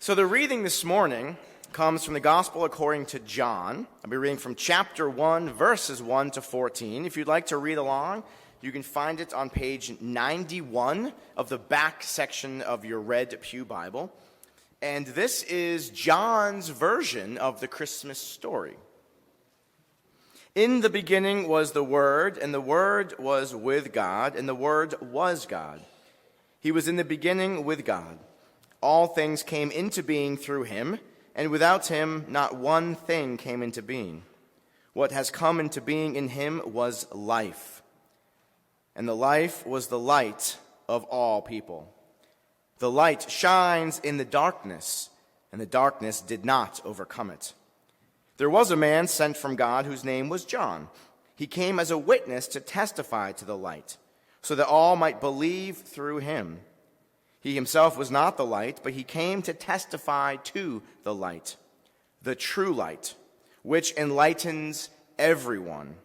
So the reading this morning comes from the Gospel according to John. I'll be reading from chapter 1, verses 1 to 14. If you'd like to read along, you can find it on page 91 of the back section of your red pew Bible. And this is John's version of the Christmas story. In the beginning was the Word, and the Word was with God, and the Word was God. He was in the beginning with God. All things came into being through him, and without him not one thing came into being. What has come into being in him was life, and the life was the light of all people. The light shines in the darkness, and the darkness did not overcome it. There was a man sent from God whose name was John. He came as a witness to testify to the light, so that all might believe through him. He himself was not the light, but he came to testify to the light, the true light, which enlightens everyone,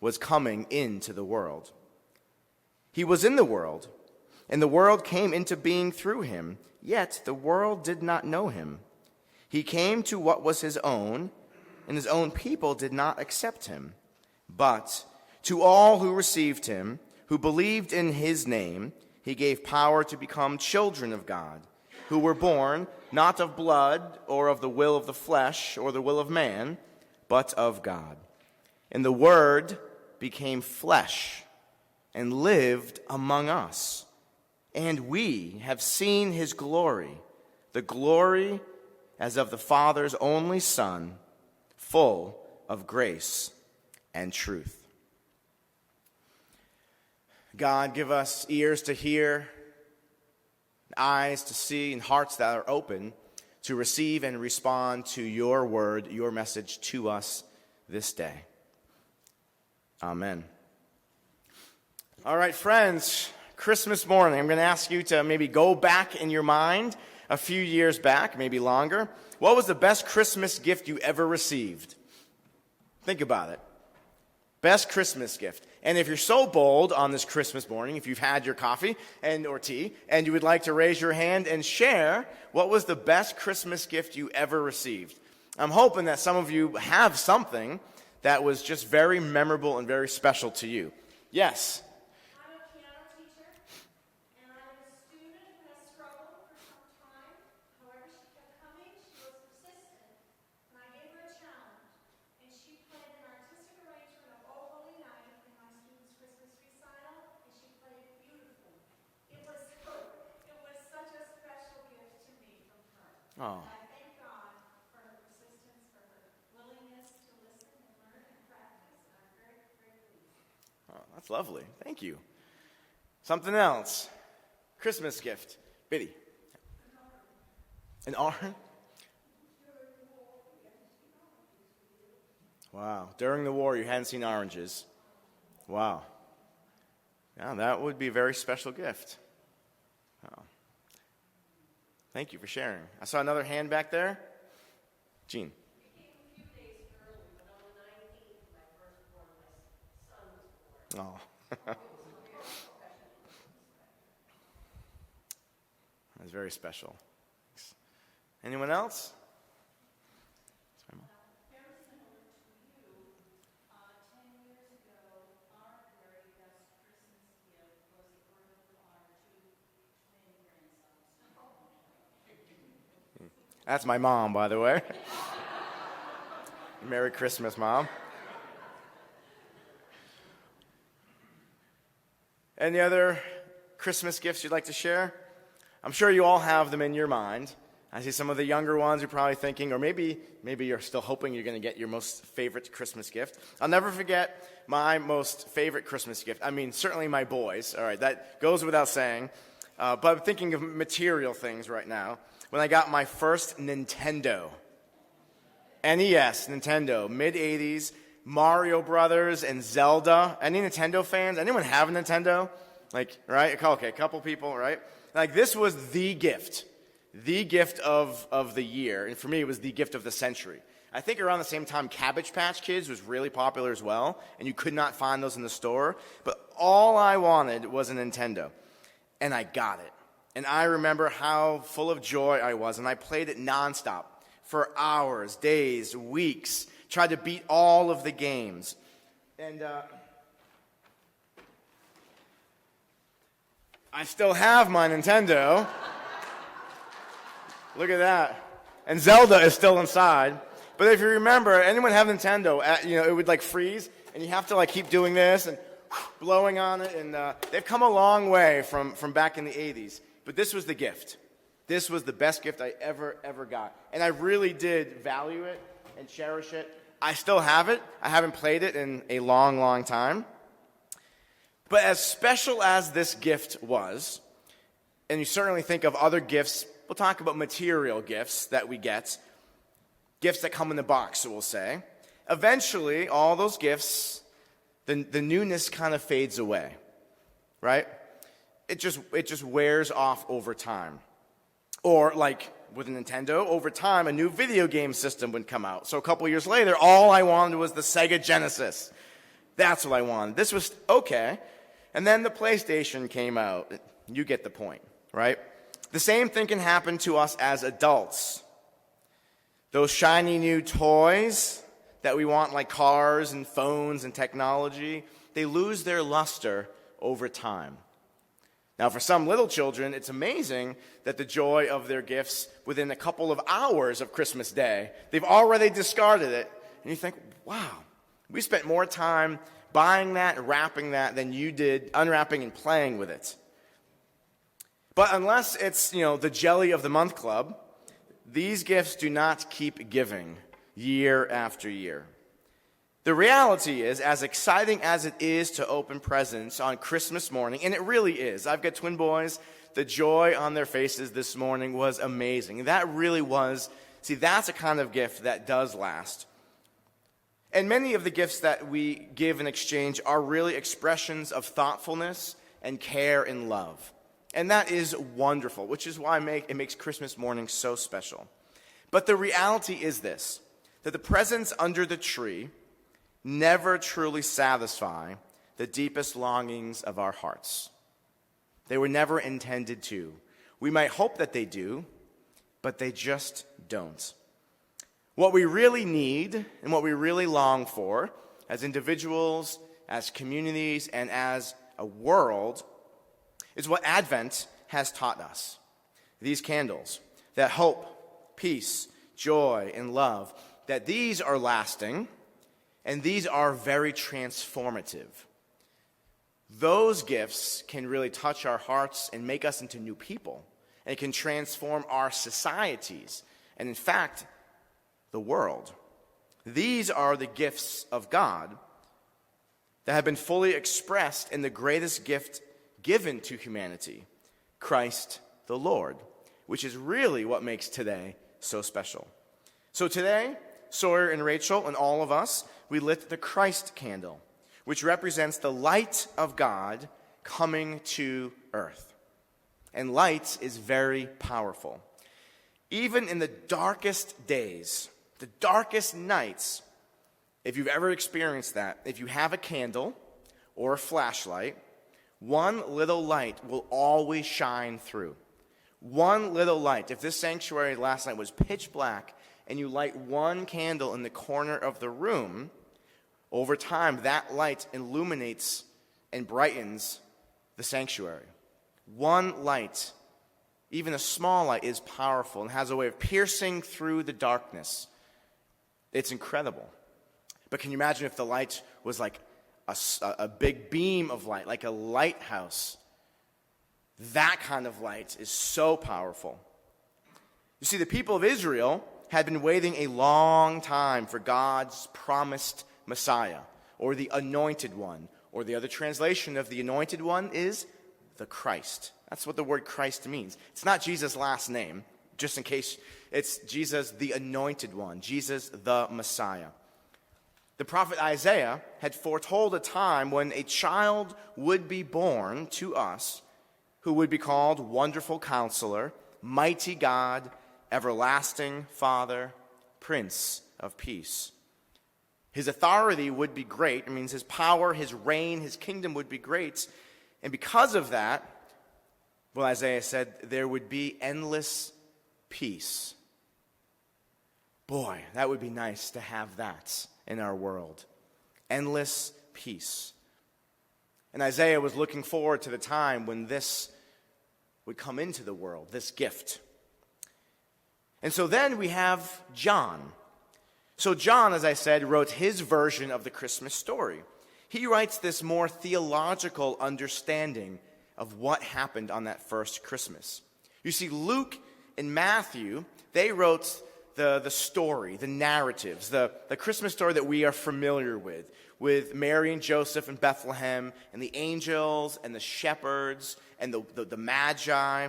was coming into the world. He was in the world, and the world came into being through him, yet the world did not know him. He came to what was his own, and his own people did not accept him. But to all who received him, who believed in his name, he gave power to become children of God, who were born not of blood or of the will of the flesh or the will of man, but of God. And the Word became flesh and lived among us. And we have seen his glory, the glory as of the Father's only Son, full of grace and truth. God, give us ears to hear, eyes to see, and hearts that are open to receive and respond to your word, your message to us this day. Amen. All right, friends, Christmas morning, I'm going to ask you to maybe go back in your mind a few years back, maybe longer. What was the best Christmas gift you ever received? Think about it. Best Christmas gift. And if you're so bold on this Christmas morning, if you've had your coffee or tea, and you would like to raise your hand and share what was the best Christmas gift you ever received. I'm hoping that some of you have something that was just very memorable and very special to you. Yes? I'm a piano teacher, and I was a student who has struggled for some time. However, she kept coming, she was persistent, and I gave her a challenge. And she played an artistic arrangement of O Holy Night in my students' Christmas recital, and she played it beautifully. It was such a special gift to me from her. Oh. And I thank God for her persistence, for her willingness to listen and learn and practice, and I'm very, very pleased. Oh, that's lovely. Thank you. Something else. Christmas gift. Biddy. An orange? Wow. During the war, you hadn't seen oranges. Wow. Yeah, that would be a very special gift. Oh. Thank you for sharing. I saw another hand back there. Jean. It came a few days early, but on the 19th, my firstborn, my son, was born. Oh. It was a very special. That's very special. Thanks. Anyone else? Sorry, Mom. Very similar to you, 10 years ago, our very best Christmas gift was the birth of our two twin grandsons. That's my mom, by the way. Merry Christmas, Mom. Any other Christmas gifts you'd like to share? I'm sure you all have them in your mind. I see some of the younger ones are probably thinking, or maybe you're still hoping you're going to get your most favorite Christmas gift. I'll never forget my most favorite Christmas gift. I mean, certainly my boys. All right, that goes without saying. But I'm thinking of material things right now. When I got my first Nintendo. NES, Nintendo, mid-'80s, Mario Brothers and Zelda. Any Nintendo fans? Anyone have a Nintendo? Like, right? Okay, a couple people, right? Like, this was the gift of the year. And for me, it was the gift of the century. I think around the same time, Cabbage Patch Kids was really popular as well, and you could not find those in the store. But all I wanted was a Nintendo, and I got it. And I remember how full of joy I was, and I played it nonstop for hours, days, weeks, tried to beat all of the games. And I still have my Nintendo. Look at that. And Zelda is still inside. But if you remember, anyone have Nintendo, it would like freeze, and you have to like keep doing this and blowing on it. And they've come a long way from back in the 80s. But this was the gift. This was the best gift I ever got. And I really did value it and cherish it. I still have it. I haven't played it in a long time. But as special as this gift was, and you certainly think of other gifts, we'll talk about material gifts that we get, gifts that come in the box, we'll say. Eventually, all those gifts, the newness kind of fades away, right? It just wears off over time. Or like with a Nintendo, over time, a new video game system would come out. So a couple years later, all I wanted was the Sega Genesis. That's what I wanted. This was okay. And then the PlayStation came out. You get the point, right? The same thing can happen to us as adults. Those shiny new toys that we want, like cars and phones and technology, they lose their luster over time. Now, for some little children, it's amazing that the joy of their gifts within a couple of hours of Christmas Day, they've already discarded it. And you think, wow, we spent more time buying that, wrapping that, than you did unwrapping and playing with it. But unless it's, the Jelly of the Month Club, these gifts do not keep giving year after year. The reality is, as exciting as it is to open presents on Christmas morning, and it really is. I've got twin boys. The joy on their faces this morning was amazing. That really was, that's a kind of gift that does last. And many of the gifts that we give in exchange are really expressions of thoughtfulness and care and love. And that is wonderful, which is why it makes Christmas morning so special. But the reality is this, that the presents under the tree never truly satisfy the deepest longings of our hearts. They were never intended to. We might hope that they do, but they just don't. What we really need and what we really long for as individuals, as communities, and as a world is what Advent has taught us. These candles, that hope, peace, joy, and love, that these are lasting, and these are very transformative. Those gifts can really touch our hearts and make us into new people. And it can transform our societies. And in fact, the world. These are the gifts of God that have been fully expressed in the greatest gift given to humanity, Christ the Lord, which is really what makes today so special. So today, Sawyer and Rachel and all of us, we lit the Christ candle, which represents the light of God coming to earth. And light is very powerful. Even in the darkest days, the darkest nights, if you've ever experienced that, if you have a candle or a flashlight, one little light will always shine through. One little light. If this sanctuary last night was pitch black and you light one candle in the corner of the room, over time that light illuminates and brightens the sanctuary. One light, even a small light, is powerful and has a way of piercing through the darkness. It's incredible. But can you imagine if the light was like a big beam of light, like a lighthouse? That kind of light is so powerful. You see, the people of Israel had been waiting a long time for God's promised Messiah, or the anointed one, or the other translation of the anointed one is the Christ. That's what the word Christ means. It's not Jesus' last name, just in case. It's Jesus, the anointed one, Jesus, the Messiah. The prophet Isaiah had foretold a time when a child would be born to us who would be called Wonderful Counselor, Mighty God, Everlasting Father, Prince of Peace. His authority would be great. It means his power, his reign, his kingdom would be great. And because of that, Well, Isaiah said there would be endless peace. Boy, that would be nice to have that in our world. Endless peace. And Isaiah was looking forward to the time when this would come into the world, this gift. And so then we have John. So John, as I said, wrote his version of the Christmas story. He writes this more theological understanding of what happened on that first Christmas. You see, Luke and Matthew, they wrote the story, the narratives, the Christmas story that we are familiar with Mary and Joseph in Bethlehem, and the angels and the shepherds and the Magi.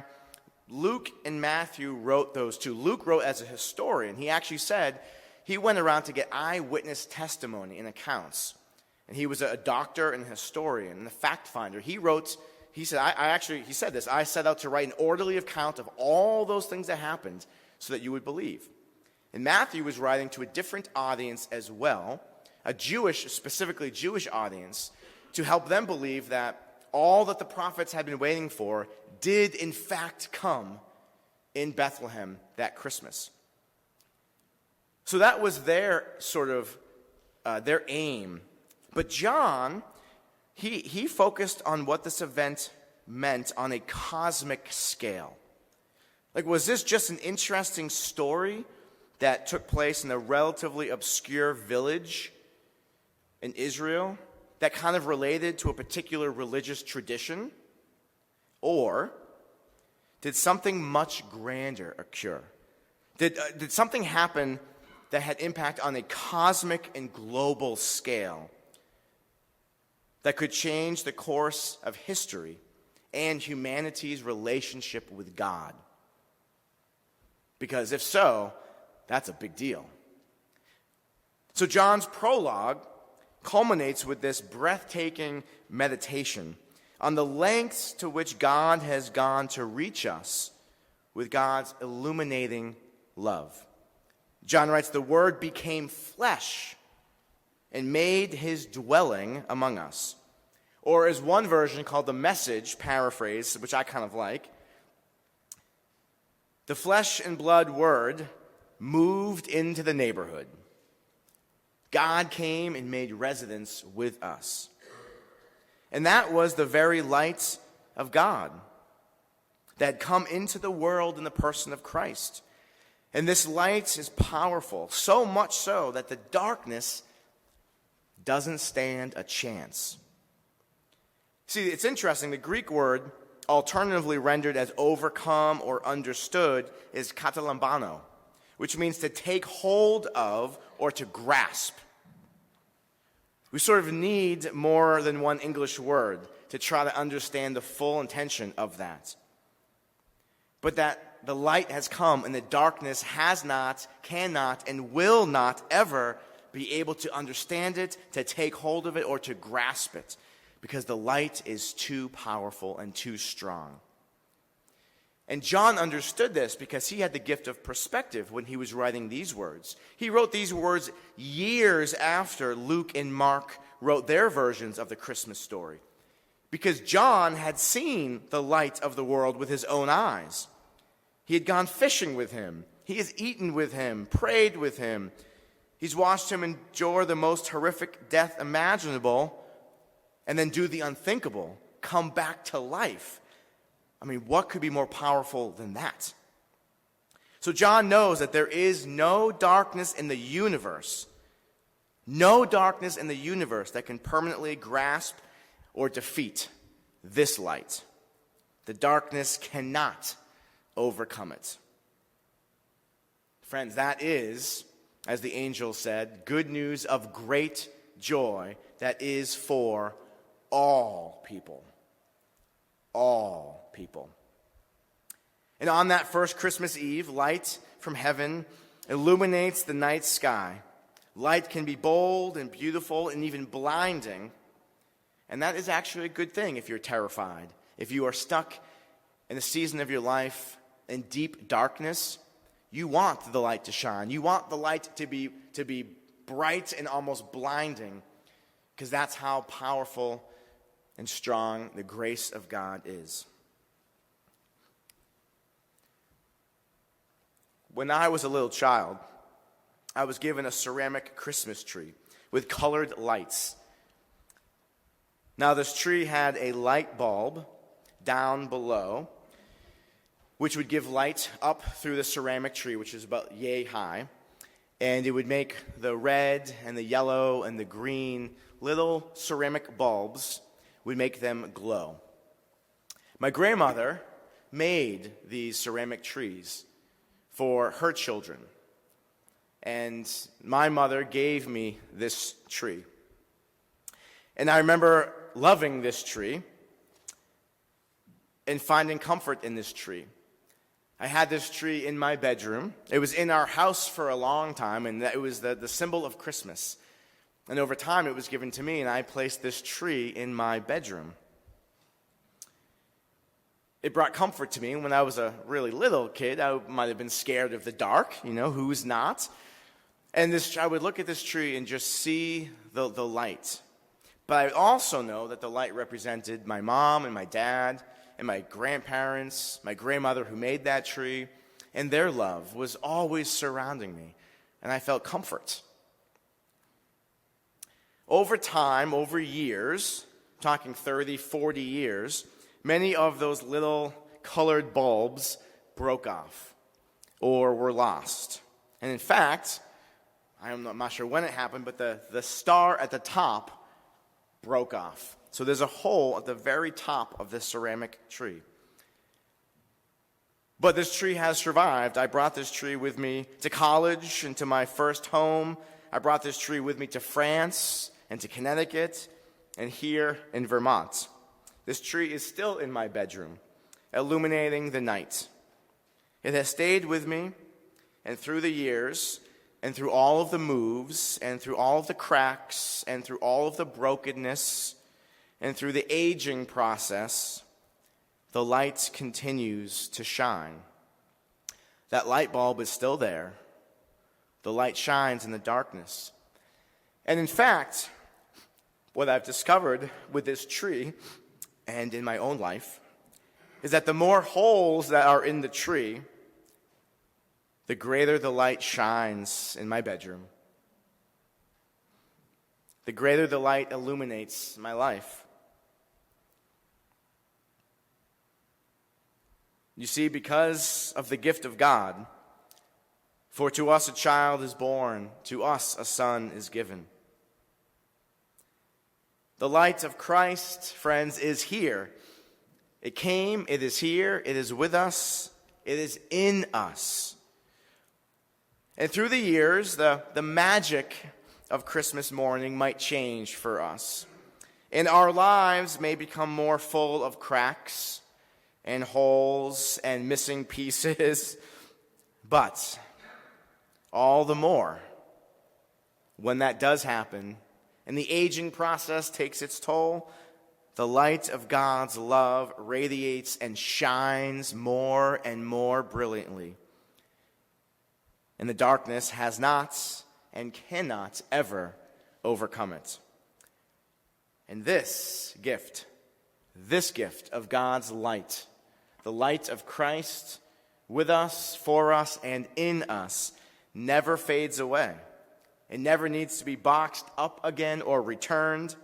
Luke and Matthew wrote those two. Luke wrote as a historian. He actually said he went around to get eyewitness testimony and accounts. And he was a doctor and a historian and a fact finder. He said this, I set out to write an orderly account of all those things that happened so that you would believe. And Matthew was writing to a different audience as well, specifically Jewish audience, to help them believe that all that the prophets had been waiting for did in fact come in Bethlehem that Christmas. So that was their their aim. But John, he focused on what this event meant on a cosmic scale. Like, was this just an interesting story that took place in a relatively obscure village in Israel that kind of related to a particular religious tradition? Or did something much grander occur? Did something happen that had impact on a cosmic and global scale that could change the course of history and humanity's relationship with God? Because if so, that's a big deal. So John's prologue culminates with this breathtaking meditation on the lengths to which God has gone to reach us with God's illuminating love. John writes, "The Word became flesh and made his dwelling among us." Or as one version called the Message paraphrase, which I kind of like, "The flesh and blood Word moved into the neighborhood. God came and made residence with us." And that was the very light of God that had come into the world in the person of Christ. And this light is powerful, so much so that the darkness doesn't stand a chance. See, it's interesting. The Greek word, alternatively rendered as overcome or understood, is katalambano, which means to take hold of or to grasp. We sort of need more than one English word to try to understand the full intention of that. But that the light has come and the darkness has not, cannot, and will not ever be able to understand it, to take hold of it, or to grasp it, because the light is too powerful and too strong. And John understood this because he had the gift of perspective when he was writing these words. He wrote these words years after Luke and Mark wrote their versions of the Christmas story, because John had seen the light of the world with his own eyes. He had gone fishing with him. He has eaten with him, prayed with him. He's watched him endure the most horrific death imaginable and then do the unthinkable, come back to life. I mean, what could be more powerful than that? So John knows that there is no darkness in the universe that can permanently grasp or defeat this light. The darkness cannot overcome it. Friends, that is, as the angel said, good news of great joy that is for all people. All people. And on that first Christmas Eve, light from heaven illuminates the night sky. Light can be bold and beautiful and even blinding. And that is actually a good thing if you're terrified. If you are stuck in a season of your life in deep darkness, you want the light to shine. You want the light to be bright and almost blinding, because that's how powerful and strong the grace of God is. When I was a little child, I was given a ceramic Christmas tree with colored lights. Now, this tree had a light bulb down below, which would give light up through the ceramic tree, which is about yay high, and it would make the red and the yellow and the green little ceramic bulbs would make them glow. My grandmother made these ceramic trees for her children, and my mother gave me this tree. And I remember loving this tree and finding comfort in this tree. I had this tree in my bedroom. It was in our house for a long time, and it was the symbol of Christmas. And over time, it was given to me, and I placed this tree in my bedroom. It brought comfort to me. When I was a really little kid, I might have been scared of the dark, who's not? And I would look at this tree and just see the light. But I also know that the light represented my mom and my dad and my grandparents, my grandmother who made that tree, and their love was always surrounding me, and I felt comfort. Over time, over years, talking 30, 40 years, many of those little colored bulbs broke off or were lost. And in fact, I'm not sure when it happened, but the star at the top broke off. So there's a hole at the very top of this ceramic tree. But this tree has survived. I brought this tree with me to college and to my first home. I brought this tree with me to France and to Connecticut and here in Vermont. This tree is still in my bedroom, illuminating the night. It has stayed with me, and through the years, and through all of the moves, and through all of the cracks, and through all of the brokenness, and through the aging process, the light continues to shine. That light bulb is still there. The light shines in the darkness. And in fact, what I've discovered with this tree and in my own life is that the more holes that are in the tree, the greater the light shines in my bedroom. The greater the light illuminates my life. You see, because of the gift of God, for to us a child is born, to us a son is given. The light of Christ, friends, is here. It came, it is here, it is with us, it is in us. And through the years, the magic of Christmas morning might change for us. And our lives may become more full of cracks and holes and missing pieces. But all the more, when that does happen, and the aging process takes its toll, the light of God's love radiates and shines more and more brilliantly. And the darkness has not and cannot ever overcome it. And this gift of God's light, the light of Christ with us, for us, and in us, never fades away. It never needs to be boxed up again or returned.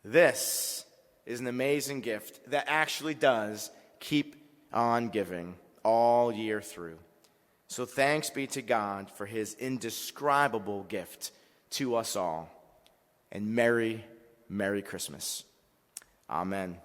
This is an amazing gift that actually does keep on giving all year through. So thanks be to God for his indescribable gift to us all. And Merry, Merry Christmas. Amen.